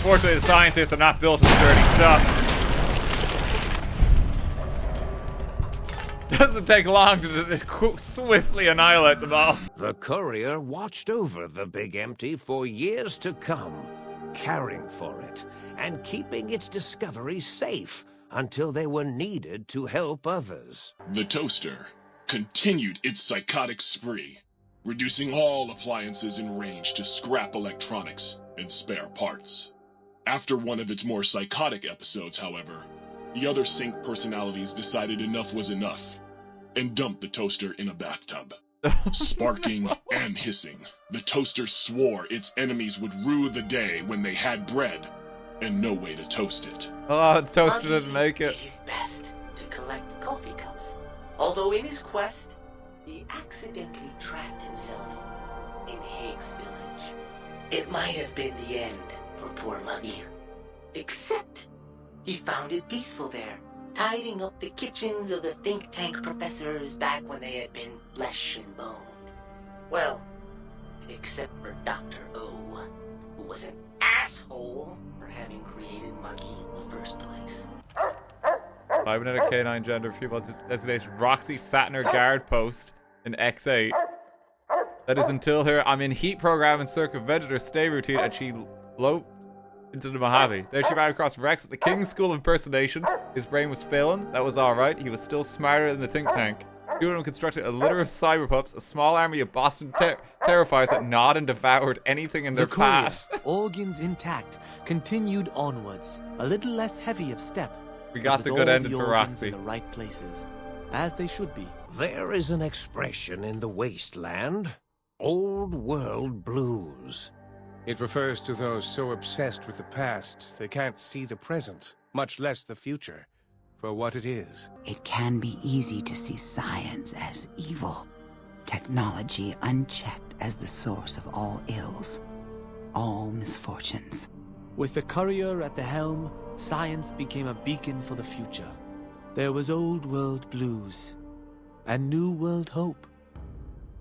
fortunately the scientists are not built of sturdy stuff. Doesn't take long to swiftly annihilate them all. The courier watched over the Big Empty for years to come, caring for it and keeping its discovery safe until they were needed to help others. The toaster continued its psychotic spree, reducing all appliances in range to scrap electronics and spare parts. After one of its more psychotic episodes, however, the other Sync personalities decided enough was enough and dumped the toaster in a bathtub. Sparking and hissing, the toaster swore its enemies would rue the day when they had bread and no way to toast it. Oh, the toaster didn't make it. It is best to collect coffee cups. Although in his quest, he accidentally trapped himself in Higgs Village. It might have been the end for poor Muggy. Except he found it peaceful there, tidying up the kitchens of the think tank professors back when they had been flesh and bone. Well, except for Dr. O, who was an asshole for having created Muggy in the first place. Cybernetic canine gender female designation Roxy Satner guard post in X8. That is until her I'm in heat program and circumvented her stay routine and she loped into the Mojave. There she ran across Rex at the King's School of Impersonation. His brain was failing. That was alright. He was still smarter than the think tank. Two of them constructed a litter of cyberpups, a small army of Boston terrifiers that gnawed and devoured anything in their path. Organs intact, continued onwards, a little less heavy of step. We got the good ending for Roxy. In the right places, as they should be. There is an expression in the wasteland, old world blues. It refers to those so obsessed with the past they can't see the present, much less the future, for what it is. It can be easy to see science as evil, technology unchecked as the source of all ills, all misfortunes. With the courier at the helm, science became a beacon for the future. There was old world blues, and new world hope,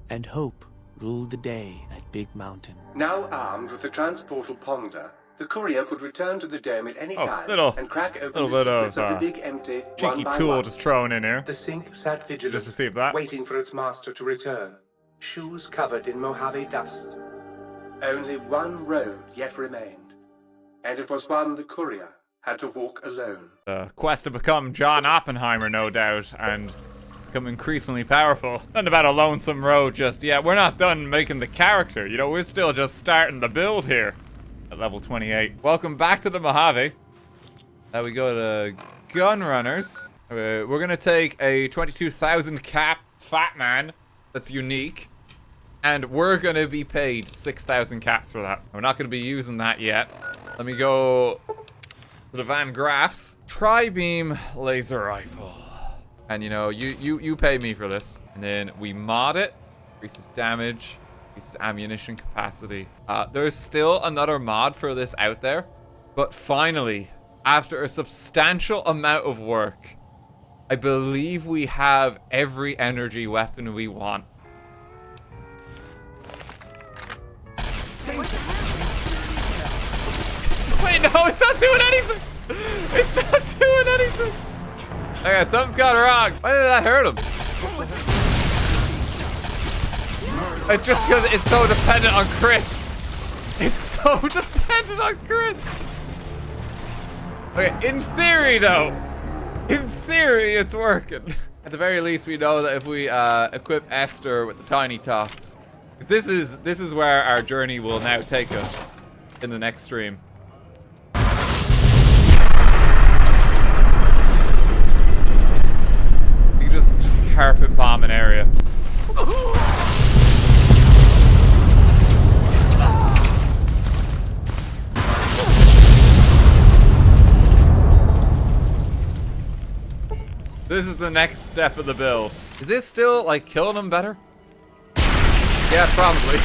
and hope ruled the day at Big Mountain. Now armed with the transportal Ponder, the courier could return to the dome at any time and crack open the secrets of the Big Empty cheeky one by tool one. just thrown in here. The Sync sat vigilant, Just received that. waiting for its master to return, shoes covered in Mojave dust. Only one road yet remained, and it was one the courier had to walk alone. The quest to become John Oppenheimer, no doubt, and become increasingly powerful. Nothing about a lonesome road just yet. We're not done making the character. You know, we're still just starting the build here at level 28. Welcome back to the Mojave. Now we go to gun runners. We're gonna take a 22,000 cap fat man that's unique, and we're gonna be paid 6,000 caps for that. We're not gonna be using that yet. Let me go to the Van Graff's tri-beam laser rifle. And you know, you pay me for this. And then we mod it. Increases damage. Increases ammunition capacity. There's still another mod for this out there. But finally, after a substantial amount of work, I believe we have every energy weapon we want. Wait, no, it's not doing anything! It's not doing anything! Okay, something's gone wrong. Why did that hurt him? It's just because it's so dependent on crits. It's so dependent on crits. Okay, in theory though, in theory it's working. At the very least, we know that if we equip Esther with the tiny tots, this is where our journey will now take us in the next stream. Carpet bomb an area. This is the next step of the build. Is this still like killing them better? Yeah, probably.